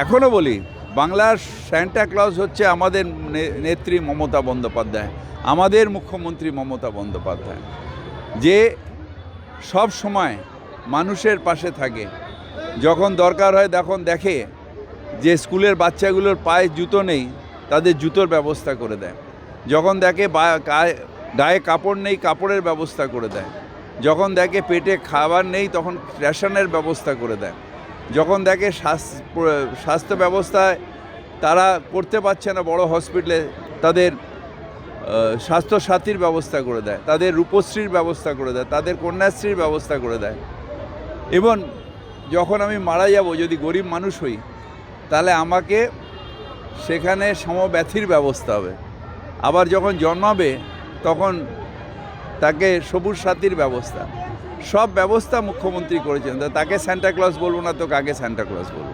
এখনও বলি, বাংলার স্যান্টা ক্লজ হচ্ছে আমাদের নেত্রী মমতা বন্দ্যোপাধ্যায়, আমাদের মুখ্যমন্ত্রী মমতা বন্দ্যোপাধ্যায়, যে সব সময় মানুষের পাশে থাকে। যখন দরকার হয় তখন দেখে যে স্কুলের বাচ্চাগুলোর পায়ে জুতো নেই, তাদের জুতোর ব্যবস্থা করে দেয়। যখন দেখে গায়ে কাপড় নেই, কাপড়ের ব্যবস্থা করে দেয়। যখন দেখে পেটে খাবার নেই, তখন রেশনের ব্যবস্থা করে দেয়। যখন দেখে স্বাস্থ্য ব্যবস্থায় তারা করতে পারছে না বড় হসপিটালে, তাদের স্বাস্থ্যসাথীর ব্যবস্থা করে দেয়, তাদের রূপশ্রীর ব্যবস্থা করে দেয়, তাদের কন্যাশ্রীর ব্যবস্থা করে দেয়। এবং যখন আমি মারা যাব, যদি গরিব মানুষ হই, তাহলে আমাকে সেখানে সমব্যথীর ব্যবস্থা হবে। আবার যখন জন্মাবে তখন তাকে সবুজ সাথীর ব্যবস্থা, সব ব্যবস্থা মুখ্যমন্ত্রী করেছেন। তাকে স্যান্টা ক্লজ বলবো না তো কাকে স্যান্টা ক্লজ বলবো?